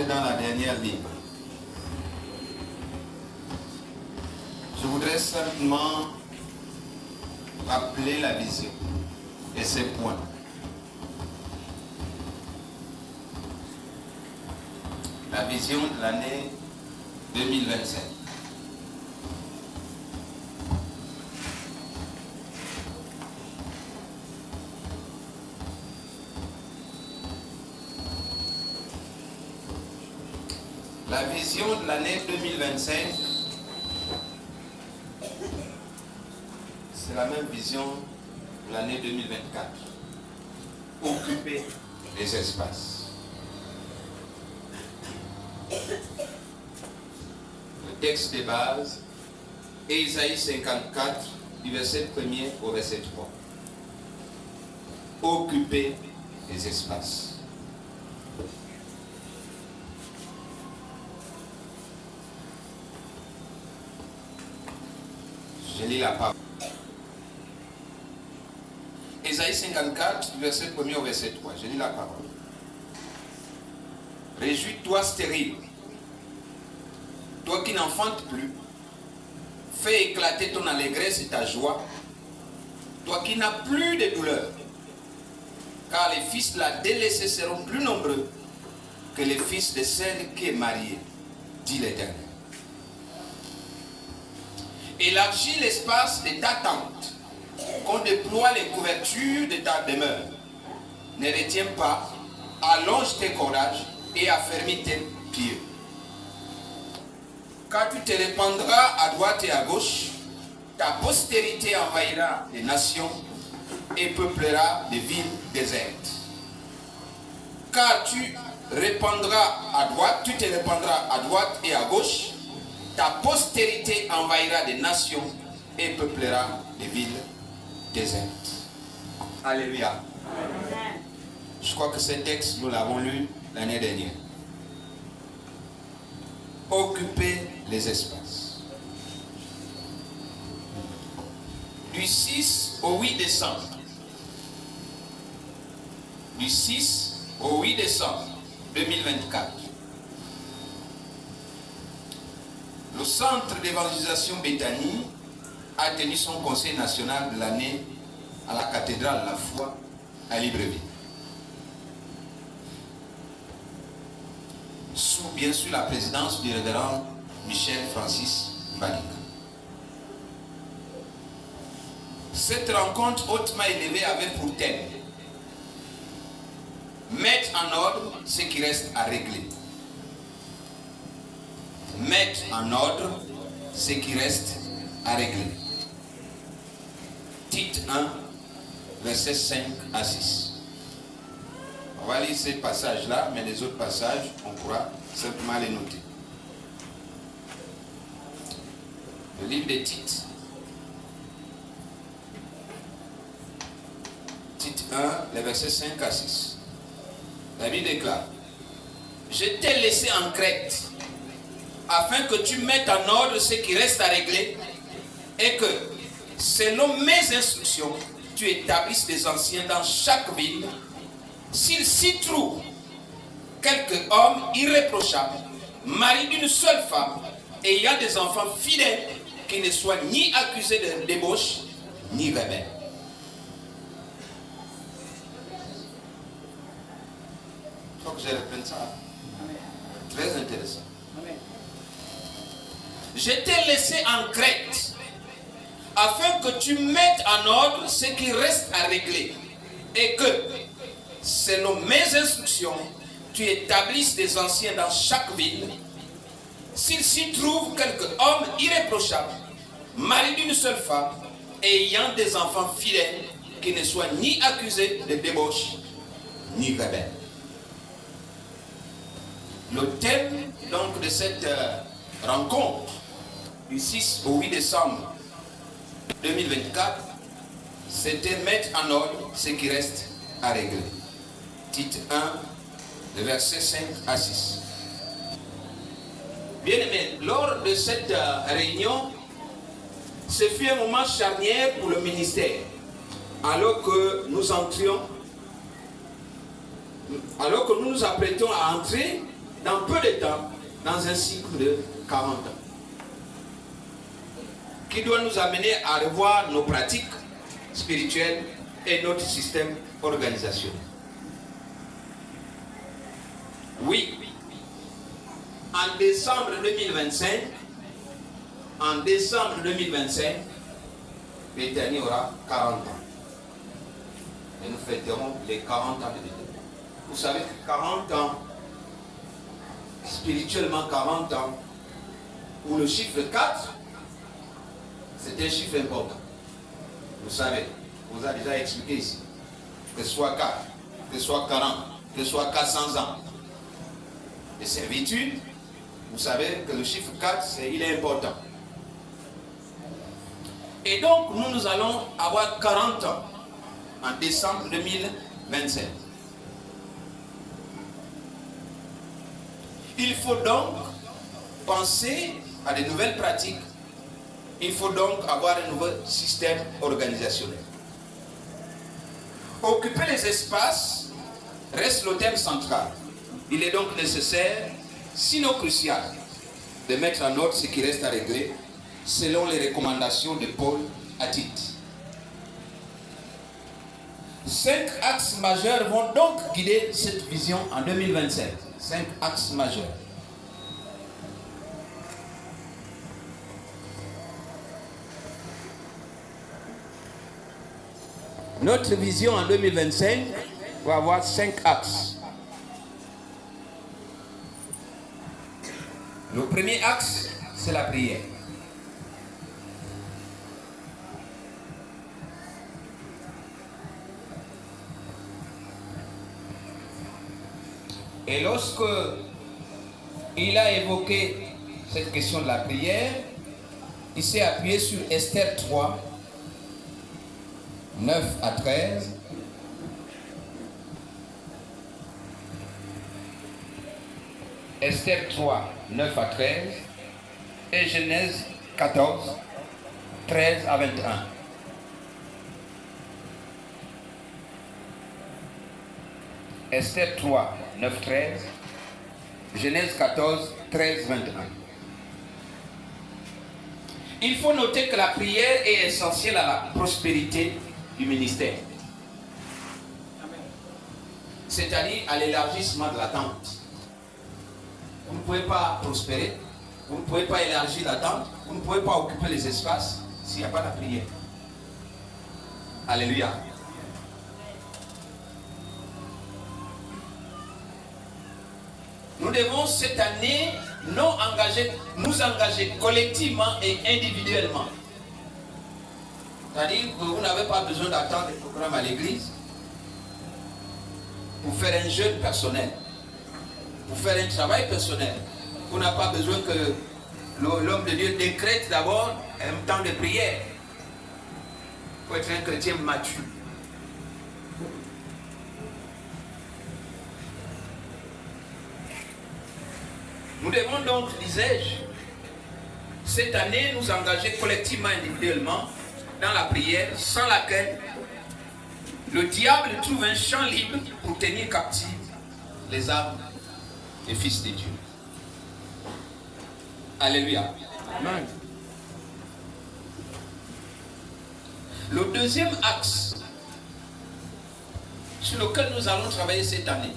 entre dans la dernière ligne. Je voudrais simplement rappeler la vision et ses points. La vision de l'année 2025. La vision de l'année 2025, c'est la même vision de l'année 2024. Occuper les espaces. Le texte de base, Ésaïe 54, du verset 1er au verset 3. Occuper les espaces. Je lis la parole. Ésaïe 54, du verset 1er au verset 3. Je lis la parole. Réjouis-toi stérile, toi qui n'enfantes plus. Fais éclater ton allégresse et ta joie, toi qui n'as plus de douleur. Car les fils de la délaissée seront plus nombreux que les fils de celle qui est mariée, dit l'Éternel. Élargis l'espace de ta tente, qu'on déploie les couvertures de ta demeure. Ne retiens pas, allonge tes cordages et affermis tes pieds. Car tu te répandras à droite et à gauche, ta postérité envahira les nations et peuplera les villes désertes. Car tu te répandras à droite et à gauche, ta postérité envahira des nations et peuplera les villes désertes. Alléluia. Amen. Je crois que ce texte, nous l'avons lu l'année dernière. Occuper les espaces. Du 6 au 8 décembre. Du 6 au 8 décembre 2024. Le centre d'évangélisation Béthanie a tenu son conseil national de l'année à la cathédrale La Foi à Libreville. Sous bien sûr la présidence du révérend Michel Francis Mbadika. Cette rencontre hautement élevée avait pour thème mettre en ordre ce qui reste à régler. Mettre en ordre ce qui reste à régler. Tite 1, versets 5 à 6. On va lire ces passages-là, mais les autres passages, on pourra simplement les noter. Le livre de Tite. Tite 1, les versets 5 à 6. La Bible déclare: je t'ai laissé en Crète, afin que tu mettes en ordre ce qui reste à régler, et que, selon mes instructions, tu établisses des anciens dans chaque ville. S'il s'y trouve quelque homme irréprochable, mari d'une seule femme, ayant des enfants fidèles, qui ne soient ni accusés de débauche, ni rebelles. Il faut que je reprenne ça. Très intéressant. Je t'ai laissé en Crète, afin que tu mettes en ordre ce qui reste à régler, et que, selon mes instructions, tu établisses des anciens dans chaque ville. S'il s'y trouve quelque homme irréprochable, mari d'une seule femme, ayant des enfants fidèles, qui ne soient ni accusés de débauche, ni rebelles. Le thème donc de cette rencontre du 6 au 8 décembre 2024, c'était mettre en ordre ce qui reste à régler. Tite 1, le verset 5 à 6. Bien aimé, lors de cette réunion, ce fut un moment charnière pour le ministère. Alors que nous entrions, alors que nous nous apprêtons à entrer dans peu de temps, dans un cycle de 40 ans, qui doit nous amener à revoir nos pratiques spirituelles et notre système organisationnel. Oui, en décembre 2025, Bethany aura 40 ans. Et nous fêterons les 40 ans de Bethany. Vous savez que 40 ans, spirituellement 40 ans, où le chiffre 4, c'est un chiffre important. Vous savez, on vous a déjà expliqué ici. Que ce soit 4, que ce soit 40, que ce soit 400 ans de servitude, vous savez que le chiffre 4, il est important. Et donc, nous allons avoir 40 ans en décembre 2027. Il faut donc penser à de nouvelles pratiques. Il faut donc avoir un nouveau système organisationnel. Occuper les espaces reste le thème central. Il est donc nécessaire, sinon crucial, de mettre en ordre ce qui reste à régler selon les recommandations de Paul Hatit. 5 axes majeurs vont donc guider cette vision en 2027. 5 axes majeurs. Notre vision en 2025 va avoir 5 axes. Le premier axe, c'est la prière. Et lorsque il a évoqué cette question de la prière, il s'est appuyé sur Esther 3, 9 à 13. Esther 3, 9 à 13. Et Genèse 14, 13 à 21. Esther 3, 9, 13. Genèse 14, 13, 21. Il faut noter que la prière est essentielle à la prospérité du ministère. C'est-à-dire à l'élargissement de la tente. Vous ne pouvez pas prospérer, vous ne pouvez pas élargir la tente, vous ne pouvez pas occuper les espaces s'il n'y a pas la prière. Alléluia. Nous devons cette année nous engager collectivement et individuellement. C'est-à-dire que vous n'avez pas besoin d'attendre des programmes à l'église pour faire un jeûne personnel, pour faire un travail personnel. Vous n'avez pas besoin que l'homme de Dieu décrète d'abord un temps de prière. Il faut être un chrétien mature. Nous devons donc, disais-je, cette année nous engager collectivement, individuellement dans la prière, sans laquelle le diable trouve un champ libre pour tenir captifs les âmes des fils de Dieu. Alléluia. Amen. Le deuxième axe sur lequel nous allons travailler cette année,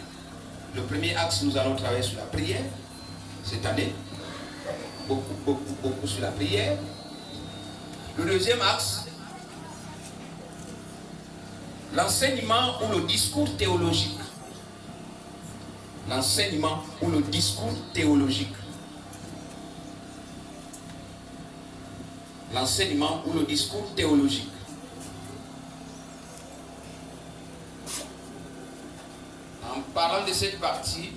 le premier axe, nous allons travailler sur la prière. Cette année, beaucoup sur la prière. Le deuxième axe, l'enseignement ou le discours théologique. L'enseignement ou le discours théologique. L'enseignement ou le discours théologique. En parlant de cette partie,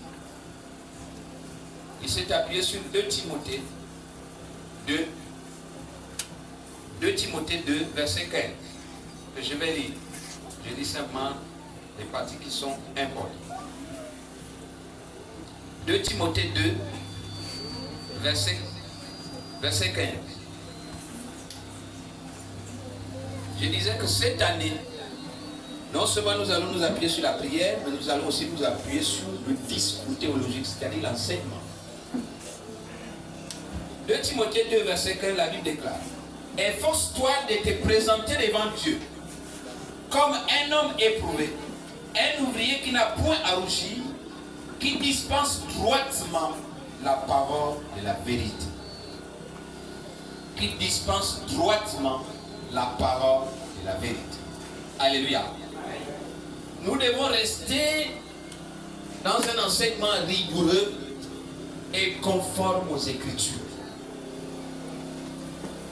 il s'est appuyé sur 2 Timothée 2, verset 15, que je vais lire. Je lis simplement les parties qui sont importantes. 2 Timothée 2, verset 15. Je disais que cette année, Non seulement nous allons nous appuyer sur la prière, mais nous allons aussi nous appuyer sur le discours théologique, c'est-à-dire l'enseignement. 2 Timothée 2, verset 15, la Bible déclare: efforce-toi de te présenter devant Dieu comme un homme éprouvé, un ouvrier qui n'a point à rougir, qui dispense droitement la parole de la vérité. Qui dispense droitement la parole de la vérité. Alléluia. Nous devons rester dans un enseignement rigoureux et conforme aux Écritures.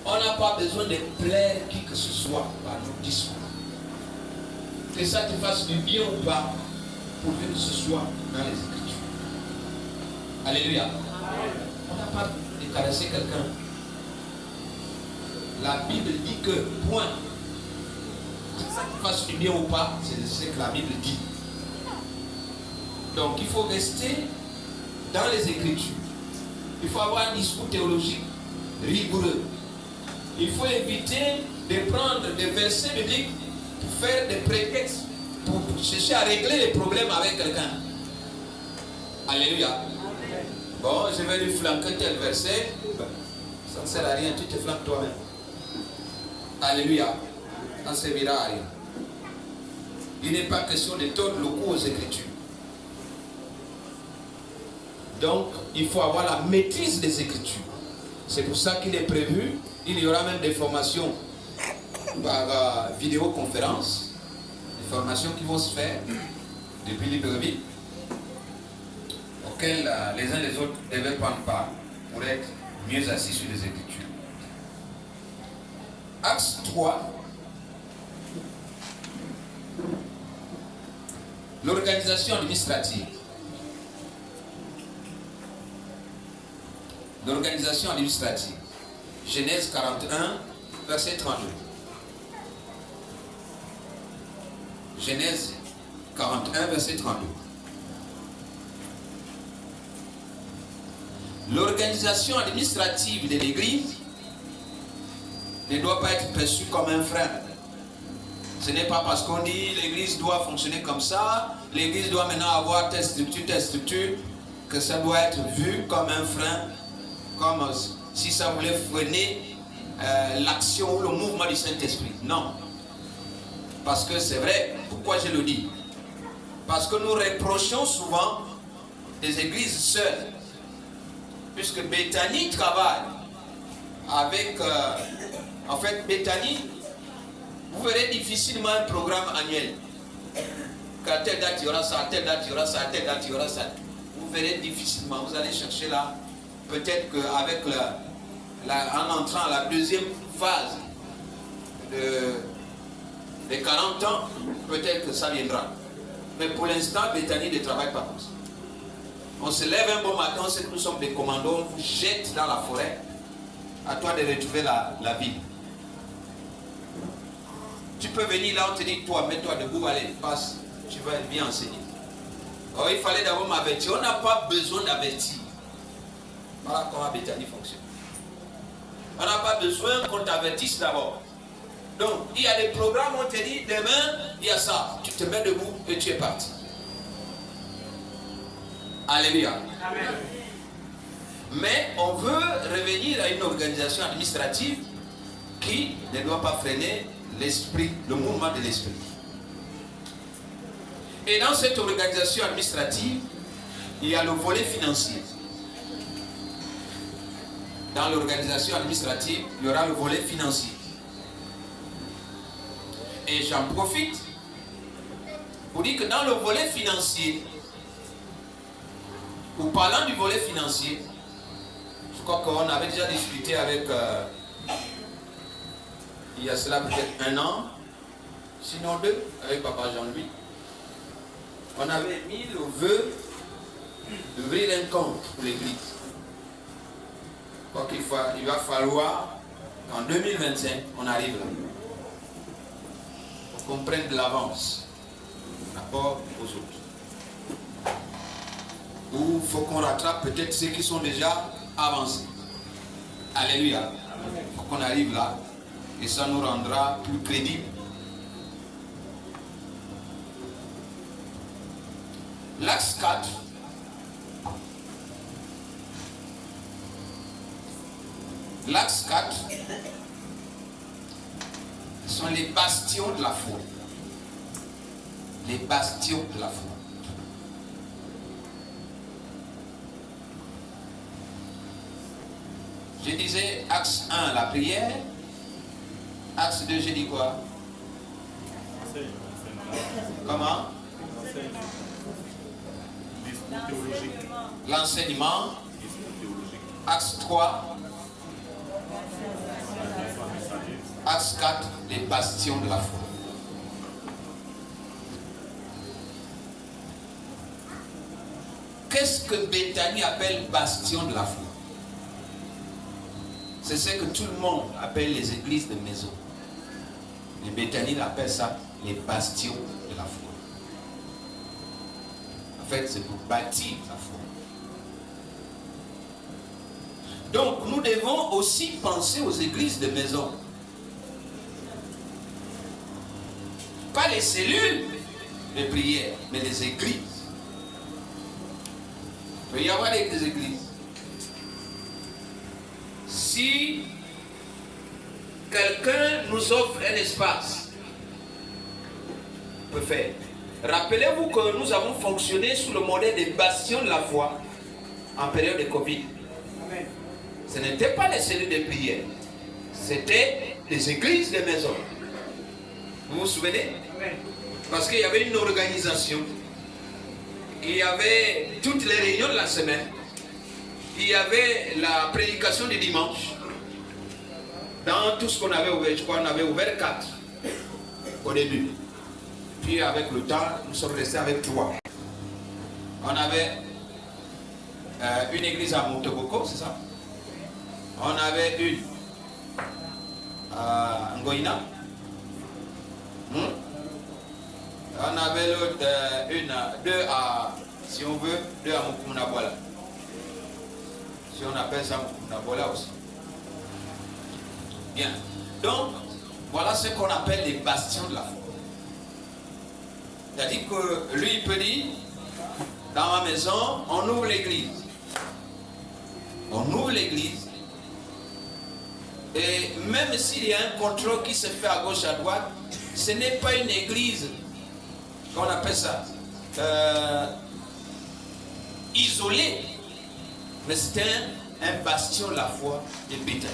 On n'a pas besoin de plaire qui que ce soit par nos discours. Que ça te fasse du bien ou pas, pourvu que ce soit dans les Écritures. Alléluia. On n'a pas de caresser quelqu'un. La Bible dit que, point. Que ça te fasse du bien ou pas, c'est ce que la Bible dit. Donc il faut rester dans les Écritures. Il faut avoir un discours théologique rigoureux. Il faut éviter de prendre des versets bibliques pour faire des prétextes, pour chercher à régler les problèmes avec quelqu'un. Alléluia. Bon, je vais lui flanquer tel verset. Ça ne sert à rien, tu te flanques toi-même. Alléluia. Ça ne servira à rien. Il n'est pas question de tordre le cou aux Écritures. Donc, il faut avoir la maîtrise des Écritures. C'est pour ça qu'il est prévu, il y aura même des formations par vidéoconférence, des formations qui vont se faire depuis Libreville, auxquelles les uns et les autres devaient prendre part pour être mieux assis sur les Écritures. Acte 3. L'organisation administrative. L'organisation administrative. Genèse 41, verset 32. Genèse 41, verset 32. L'organisation administrative de l'Église ne doit pas être perçue comme un frein. Ce n'est pas parce qu'on dit l'Église doit fonctionner comme ça, l'Église doit maintenant avoir telle structure, que ça doit être vu comme un frein, comme si ça voulait freiner l'action ou le mouvement du Saint-Esprit. Non. Parce que c'est vrai. Pourquoi je le dis? Parce que nous reprochons souvent des églises seules. Puisque Bethany travaille avec... en fait, Bethany, vous verrez difficilement un programme annuel. Qu'à telle date, il y aura ça, à telle date, il y aura ça, à telle date, il y aura ça. Vous verrez difficilement. Vous allez chercher là. Peut-être qu'avec en entrant à la deuxième phase de 40 ans, peut-être que ça viendra. Mais pour l'instant, Bethany ne travaille pas comme ça. On se lève un bon matin, on sait que nous sommes des commandos, on vous jette dans la forêt. À toi de retrouver la ville. Tu peux venir là, on te dit, toi, mets-toi debout, allez, passe, tu vas bien enseigner. Oh, il fallait d'abord m'avertir. On n'a pas besoin d'avertir. Voilà comment Bethany fonctionne. On n'a pas besoin qu'on t'avertisse d'abord. Donc, il y a des programmes où on te dit, demain, il y a ça. Tu te mets debout et tu es parti. Alléluia. Amen. Mais on veut revenir à une organisation administrative qui ne doit pas freiner l'esprit, le mouvement de l'esprit. Et dans cette organisation administrative, il y a le volet financier. Dans l'organisation administrative, il y aura le volet financier. Et j'en profite pour dire que dans le volet financier, ou parlant du volet financier, je crois qu'on avait déjà discuté avec, il y a cela peut-être 1 an, sinon 2, avec Papa Jean-Louis. On avait mis le vœu d'ouvrir un compte pour l'Église. Je crois qu'il va falloir qu'en 2025, on arrive là. Pour qu'on prenne de l'avance par rapport aux autres. Ou il faut qu'on rattrape peut-être ceux qui sont déjà avancés. Alléluia. Il faut qu'on arrive là. Et ça nous rendra plus crédibles. L'axe 4. L'axe 4 sont les bastions de la foi. Les bastions de la foi. Je disais axe 1, la prière. Axe 2, j'ai dit quoi? Comment? L'enseignement. Axe 3. Axe 4, les bastions de la foi. Qu'est-ce que Béthanie appelle bastion de la foi? C'est ce que tout le monde appelle les églises de maison. Les Béthanies appellent ça les bastions de la foi. En fait, c'est pour bâtir la foi. Donc, nous devons aussi penser aux églises de maison. Pas les cellules de prière, mais les églises. Il peut y avoir des églises. Si quelqu'un nous offre un espace, on peut faire. Rappelez-vous que nous avons fonctionné sous le modèle des bastions de la foi en période de Covid. Ce n'était pas les cellules de prière, c'était les églises de maison. Vous vous souvenez? Parce qu'il y avait une organisation, il y avait toutes les réunions de la semaine, il y avait la prédication du dimanche. Dans tout ce qu'on avait ouvert, je crois qu'on avait ouvert 4 au début. Puis avec le temps, nous sommes restés avec 3. On avait une église à Monteboko, c'est ça? On avait une à Ngoïna. On avait l'autre, deux à, si on veut, 2 à Mukumunabola. Si on appelle ça Mukumunabola aussi. Bien. Donc, voilà ce qu'on appelle les bastions de la foi. C'est-à-dire que lui, il peut dire, dans ma maison, on ouvre l'église. On ouvre l'église. Et même s'il y a un contrôle qui se fait à gauche, à droite, ce n'est pas une église, qu'on appelle ça, isolée, mais c'est un bastion de la foi de Béthanie.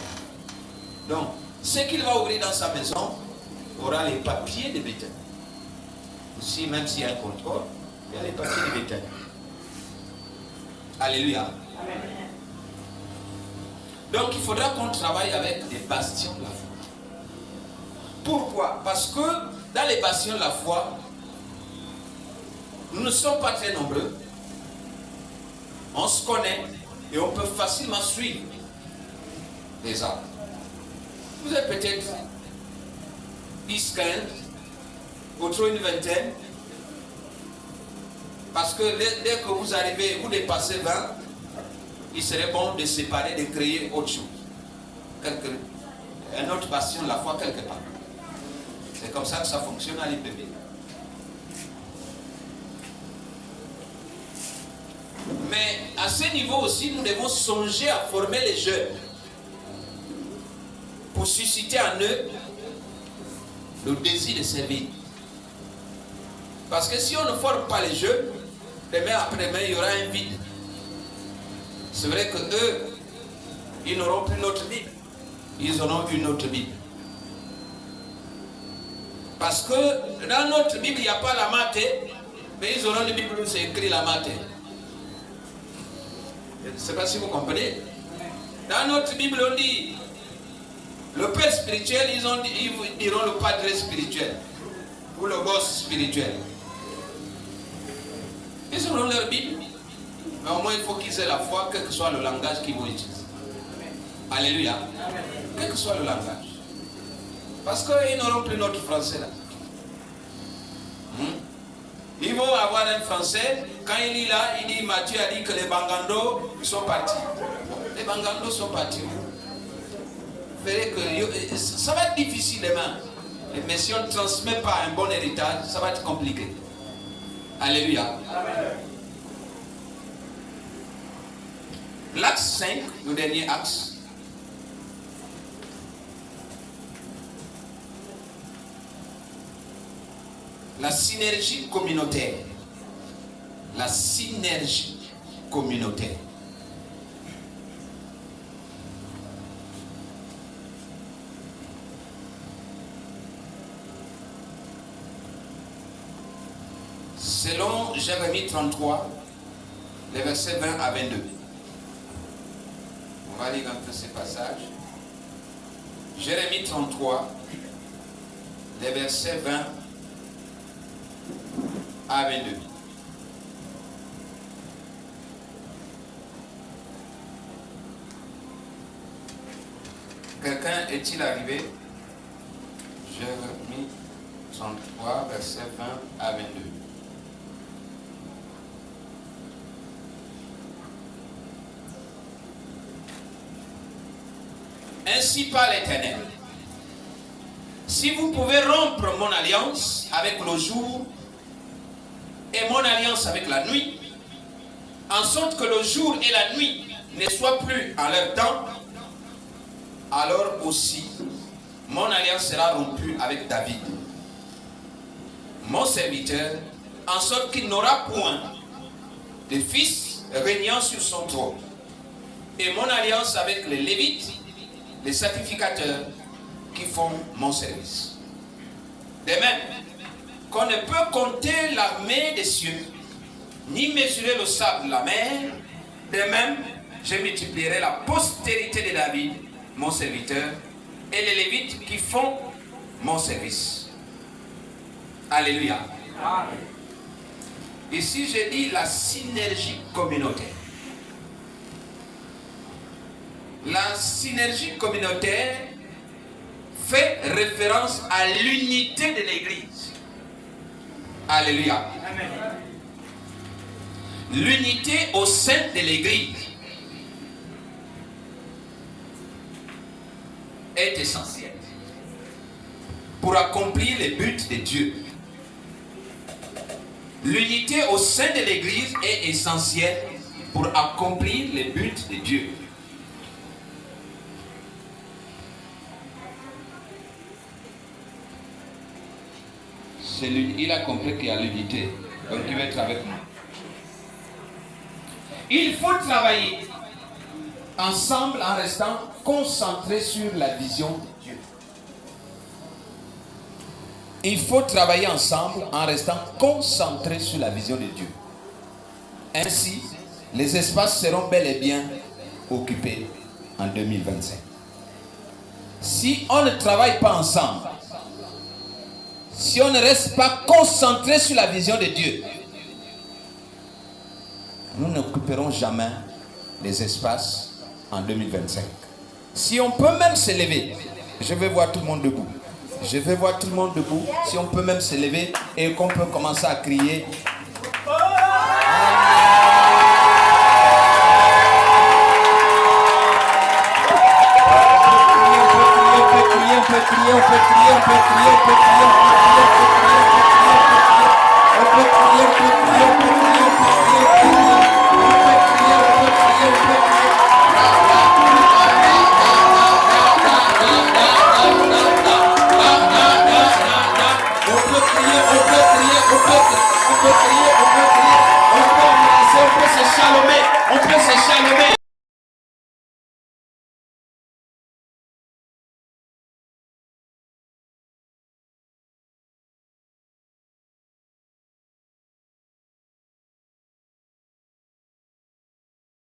Donc, ce qu'il va ouvrir dans sa maison aura les papiers de Béthanie. Aussi, même s'il y a un contrôle, il y a les papiers de Béthanie. Alléluia. Amen. Donc, il faudra qu'on travaille avec des bastions de la foi. Pourquoi? Parce que dans les bastions de la foi, nous ne sommes pas très nombreux. On se connaît et on peut facilement suivre les arbres. Vous êtes peut-être 10, 15, autre une vingtaine. Parce que dès que vous arrivez, vous dépassez 20, il serait bon de séparer, de créer autre chose. Un autre bastion de la foi quelque part. C'est comme ça que ça fonctionne à l'IPB. Mais à ce niveau aussi, nous devons songer à former les jeunes pour susciter en eux le désir de servir. Parce que si on ne forme pas les jeunes, demain après-demain, il y aura un vide. C'est vrai que eux, ils n'auront plus notre Bible. Ils auront une autre Bible. Parce que dans notre Bible, il n'y a pas la maté, mais ils auront une Bible où c'est écrit la maté. Je ne sais pas si vous comprenez. Dans notre Bible, on dit le père spirituel, ils diront le padre spirituel ou le boss spirituel. Ils auront leur Bible, mais au moins il faut qu'ils aient la foi, quel que soit le langage qu'ils vont utiliser. Alléluia. Quel que soit le langage. Parce qu'ils n'auront plus notre français là. Ils vont avoir un français, quand il est là, il dit, Matthieu a dit que les Bangando sont partis. Les Bangando sont partis. Vous verrez que ça va être difficile demain. Mais si on ne transmet pas un bon héritage, ça va être compliqué. Alléluia. Amen. L'axe 5, le dernier axe. La synergie communautaire. La synergie communautaire. Selon Jérémie 33, les versets 20 à 22. On va lire un peu ces passages. Jérémie 33, les versets 20 à 22. Quelqu'un est-il arrivé? Jérémie 33, versets 20 à 22. Ainsi parle l'Éternel. Si vous pouvez rompre mon alliance avec le jour et mon alliance avec la nuit, en sorte que le jour et la nuit ne soient plus en leur temps, alors aussi mon alliance sera rompue avec David, mon serviteur, en sorte qu'il n'aura point de fils régnant sur son trône. Et mon alliance avec les Lévites, les sacrificateurs qui font mon service. De même, qu'on ne peut compter l'armée des cieux, ni mesurer le sable de la mer, de même, je multiplierai la postérité de David, mon serviteur, et les Lévites qui font mon service. Alléluia. Amen. Ici, j'ai dit la synergie communautaire. La synergie communautaire fait référence à l'unité de l'Église. Alléluia. Amen. L'unité au sein de l'Église est essentielle pour accomplir les buts de Dieu. L'unité au sein de l'Église est essentielle pour accomplir les buts de Dieu. Il a compris qu'il y a l'unité, donc il va être avec nous. Il faut travailler ensemble en restant concentré sur la vision de Dieu. Il faut travailler ensemble en restant concentré sur la vision de Dieu. Ainsi, les espaces seront bel et bien occupés en 2025. Si on ne travaille pas ensemble, si on ne reste pas concentré sur la vision de Dieu, nous n'occuperons jamais les espaces en 2025. Si on peut même se lever, je vais voir tout le monde debout. Je vais voir tout le monde debout. Si on peut même se lever et qu'on peut commencer à crier. On peut se chalomer.